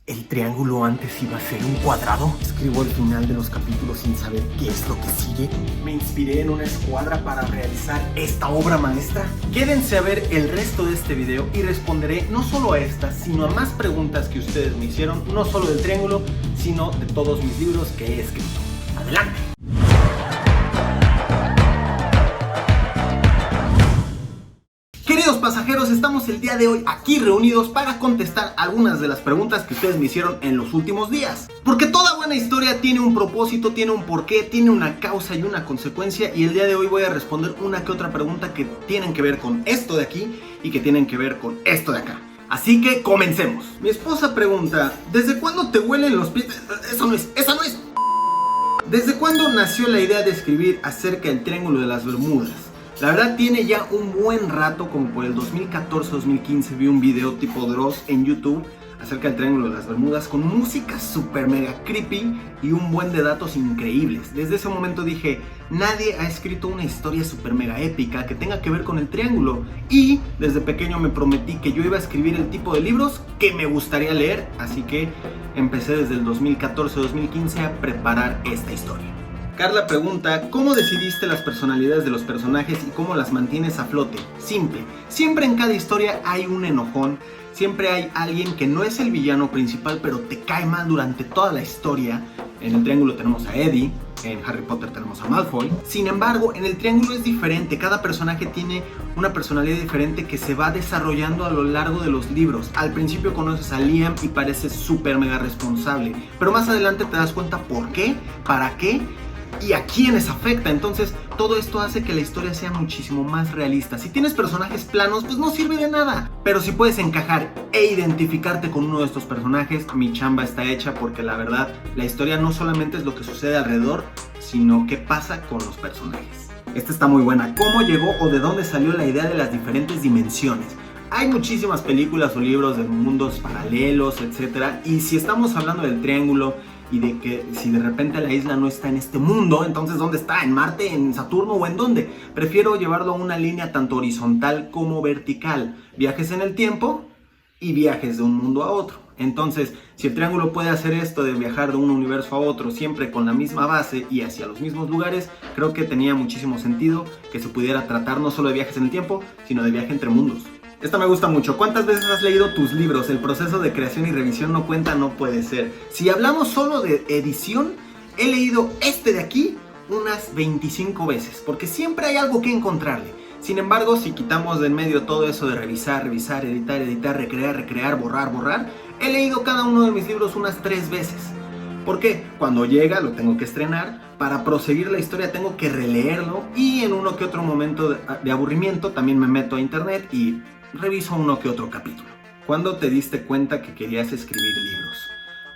¿El triángulo antes iba a ser un cuadrado? Escribo el final de los capítulos sin saber qué es lo que sigue. ¿Me inspiré en una escuadra para realizar esta obra maestra? Quédense a ver el resto de este video y responderé no solo a estas, sino a más preguntas que ustedes me hicieron, no solo del triángulo, sino de todos mis libros que he escrito. ¡Adelante! Queridos pasajeros, estamos el día de hoy aquí reunidos para contestar algunas de las preguntas que ustedes me hicieron en los últimos días. Porque toda buena historia tiene un propósito, tiene un porqué, tiene una causa y una consecuencia, y el día de hoy voy a responder una que otra pregunta que tienen que ver con esto de aquí y que tienen que ver con esto de acá. Así que comencemos. Mi esposa pregunta, ¿desde cuándo te huelen los pies? ¡Esa no es! ¿Desde cuándo nació la idea de escribir acerca del Triángulo de las Bermudas? La verdad tiene ya un buen rato, como por el 2014-2015 vi un video tipo Dross en YouTube acerca del Triángulo de las Bermudas con música super mega creepy y un buen de datos increíbles. Desde ese momento dije, nadie ha escrito una historia super mega épica que tenga que ver con el triángulo, y desde pequeño me prometí que yo iba a escribir el tipo de libros que me gustaría leer, así que empecé desde el 2014-2015 a preparar esta historia. Carla pregunta, ¿cómo decidiste las personalidades de los personajes y cómo las mantienes a flote? Simple, siempre en cada historia hay un enojón, siempre hay alguien que no es el villano principal, pero te cae mal durante toda la historia. En el Triángulo tenemos a Eddie, en Harry Potter tenemos a Malfoy. Sin embargo, en el Triángulo es diferente, cada personaje tiene una personalidad diferente que se va desarrollando a lo largo de los libros. Al principio conoces a Liam y parece súper mega responsable, pero más adelante te das cuenta por qué, para qué y a quiénes afecta. Entonces todo esto hace que la historia sea muchísimo más realista. Si tienes personajes planos, pues no sirve de nada, pero si puedes encajar e identificarte con uno de estos personajes, mi chamba está hecha, porque la verdad la historia no solamente es lo que sucede alrededor, sino qué pasa con los personajes. Esta está muy buena. ¿Cómo llegó o de dónde salió la idea de las diferentes dimensiones? Hay muchísimas películas o libros de mundos paralelos, etc. Y si estamos hablando del triángulo y de que si de repente la isla no está en este mundo, entonces ¿dónde está? ¿En Marte? ¿En Saturno? ¿O en dónde? Prefiero llevarlo a una línea tanto horizontal como vertical. Viajes en el tiempo y viajes de un mundo a otro. Entonces, si el triángulo puede hacer esto de viajar de un universo a otro siempre con la misma base y hacia los mismos lugares, creo que tenía muchísimo sentido que se pudiera tratar no solo de viajes en el tiempo, sino de viaje entre mundos. Esta me gusta mucho. ¿Cuántas veces has leído tus libros? El proceso de creación y revisión no cuenta, no puede ser. Si hablamos solo de edición, he leído este de aquí unas 25 veces, porque siempre hay algo que encontrarle. Sin embargo, si quitamos de en medio todo eso de revisar, editar, recrear, borrar, he leído cada uno de mis libros unas 3 veces. Porque cuando llega lo tengo que estrenar, para proseguir la historia tengo que releerlo, y en uno que otro momento de aburrimiento también me meto a internet y reviso uno que otro capítulo. ¿Cuándo te diste cuenta que querías escribir libros?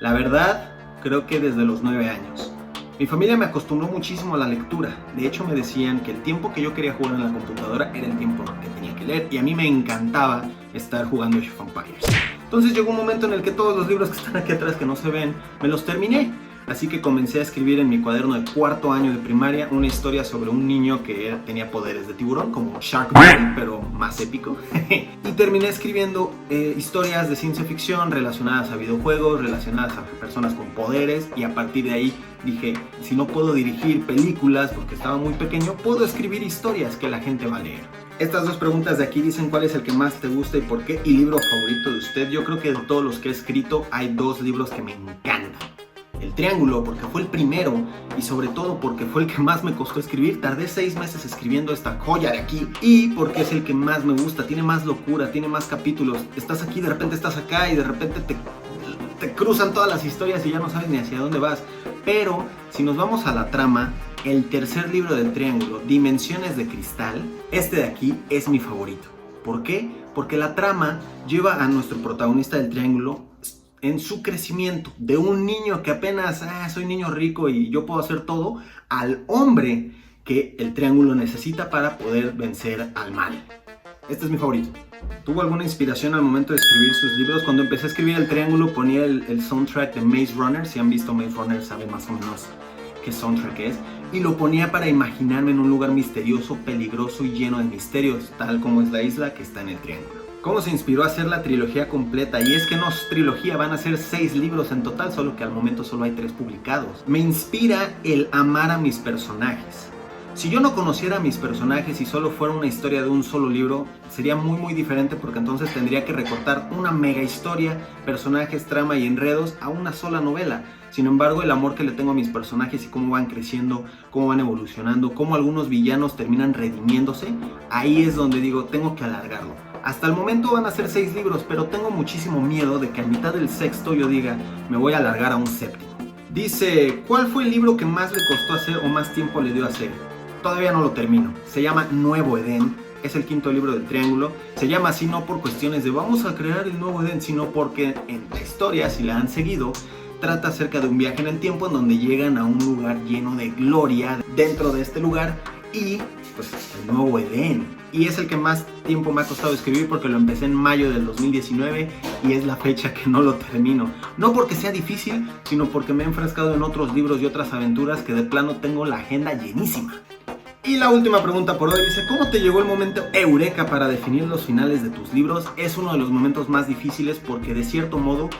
La verdad, creo que desde los 9 años. Mi familia me acostumbró muchísimo a la lectura. De hecho, me decían que el tiempo que yo quería jugar en la computadora era el tiempo que tenía que leer, y a mí me encantaba estar jugando Age of Empires. Entonces llegó un momento en el que todos los libros que están aquí atrás, que no se ven, me los terminé. Así que comencé a escribir en mi cuaderno de 4º año de primaria una historia sobre un niño que tenía poderes de tiburón, como Sharkboy, pero más épico. Y terminé escribiendo historias de ciencia ficción relacionadas a videojuegos, relacionadas a personas con poderes, y a partir de ahí dije, si no puedo dirigir películas porque estaba muy pequeño, puedo escribir historias que la gente va a leer. Estas dos preguntas de aquí dicen cuál es el que más te gusta y por qué, y libro favorito de usted. Yo creo que de todos los que he escrito hay 2 libros que me encantan. El Triángulo, porque fue el primero, y sobre todo porque fue el que más me costó escribir. Tardé 6 meses escribiendo esta joya de aquí, y porque es el que más me gusta. Tiene más locura, tiene más capítulos. Estás aquí, de repente estás acá, y de repente te cruzan todas las historias y ya no sabes ni hacia dónde vas. Pero si nos vamos a la trama, el tercer libro del Triángulo, Dimensiones de Cristal, este de aquí es mi favorito. ¿Por qué? Porque la trama lleva a nuestro protagonista del Triángulo en su crecimiento, de un niño que apenas, soy niño rico y yo puedo hacer todo, al hombre que el triángulo necesita para poder vencer al mal. Este es mi favorito. ¿Tuvo alguna inspiración al momento de escribir sus libros? Cuando empecé a escribir el triángulo ponía el soundtrack de Maze Runner. Si han visto Maze Runner saben más o menos qué soundtrack es. Y lo ponía para imaginarme en un lugar misterioso, peligroso y lleno de misterios, tal como es la isla que está en el triángulo. ¿Cómo se inspiró a hacer la trilogía completa? Y es que no es trilogía, van a ser 6 libros en total, solo que al momento solo hay 3 publicados. Me inspira el amar a mis personajes. Si yo no conociera a mis personajes y solo fuera una historia de un solo libro, sería muy diferente, porque entonces tendría que recortar una mega historia, personajes, trama y enredos a una sola novela. Sin embargo, el amor que le tengo a mis personajes y cómo van creciendo, cómo van evolucionando, cómo algunos villanos terminan redimiéndose, ahí es donde digo, tengo que alargarlo. Hasta el momento van a ser 6 libros, pero tengo muchísimo miedo de que a mitad del sexto yo diga, me voy a alargar a un séptimo. Dice, ¿cuál fue el libro que más le costó hacer o más tiempo le dio a hacer? Todavía no lo termino. Se llama Nuevo Edén. Es el 5º libro del Triángulo. Se llama así no por cuestiones de vamos a crear el Nuevo Edén, sino porque en la historia, si la han seguido, trata acerca de un viaje en el tiempo en donde llegan a un lugar lleno de gloria dentro de este lugar y pues el Nuevo Edén. Y es el que más tiempo me ha costado escribir porque lo empecé en mayo del 2019 y es la fecha que no lo termino. No porque sea difícil, sino porque me he enfrascado en otros libros y otras aventuras que de plano tengo la agenda llenísima. Y la última pregunta por hoy dice, ¿cómo te llegó el momento eureka para definir los finales de tus libros? Es uno de los momentos más difíciles porque de cierto modo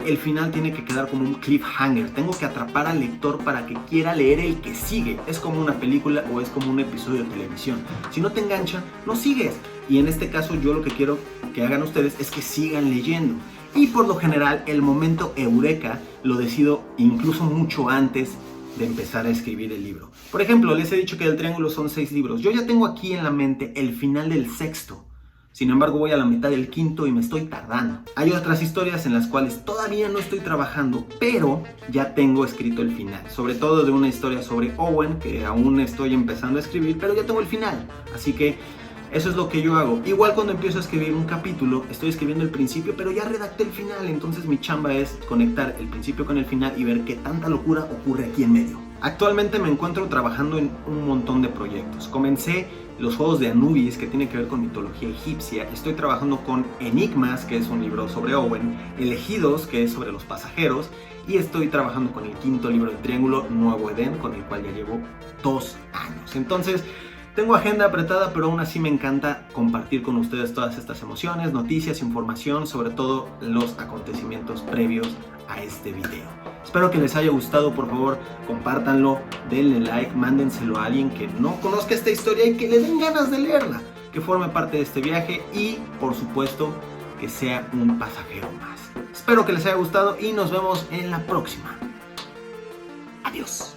el final tiene que quedar como un cliffhanger. Tengo que atrapar al lector para que quiera leer el que sigue. Es como una película o es como un episodio de televisión. Si no te engancha, no sigues. Y en este caso yo lo que quiero que hagan ustedes es que sigan leyendo. Y por lo general el momento eureka lo decido incluso mucho antes de empezar a escribir el libro. Por ejemplo, les he dicho que del Triángulo son 6 libros. Yo ya tengo aquí en la mente el final del 6º. Sin embargo, voy a la mitad del 5º y me estoy tardando. Hay otras historias en las cuales todavía no estoy trabajando, pero ya tengo escrito el final. Sobre todo de una historia sobre Owen, que aún estoy empezando a escribir, pero ya tengo el final. Así que eso es lo que yo hago. Igual cuando empiezo a escribir un capítulo, estoy escribiendo el principio, pero ya redacté el final. Entonces mi chamba es conectar el principio con el final y ver qué tanta locura ocurre aquí en medio. Actualmente me encuentro trabajando en un montón de proyectos. Comencé los Juegos de Anubis, que tiene que ver con mitología egipcia. Estoy trabajando con Enigmas, que es un libro sobre Owen. Elegidos, que es sobre los pasajeros. Y estoy trabajando con el 5º libro del Triángulo, Nuevo Edén, con el cual ya llevo 2 años. Entonces, tengo agenda apretada, pero aún así me encanta compartir con ustedes todas estas emociones, noticias, información, sobre todo los acontecimientos previos a este video. Espero que les haya gustado, por favor, compártanlo, denle like, mándenselo a alguien que no conozca esta historia y que le den ganas de leerla, que forme parte de este viaje y, por supuesto, que sea un pasajero más. Espero que les haya gustado y nos vemos en la próxima. Adiós.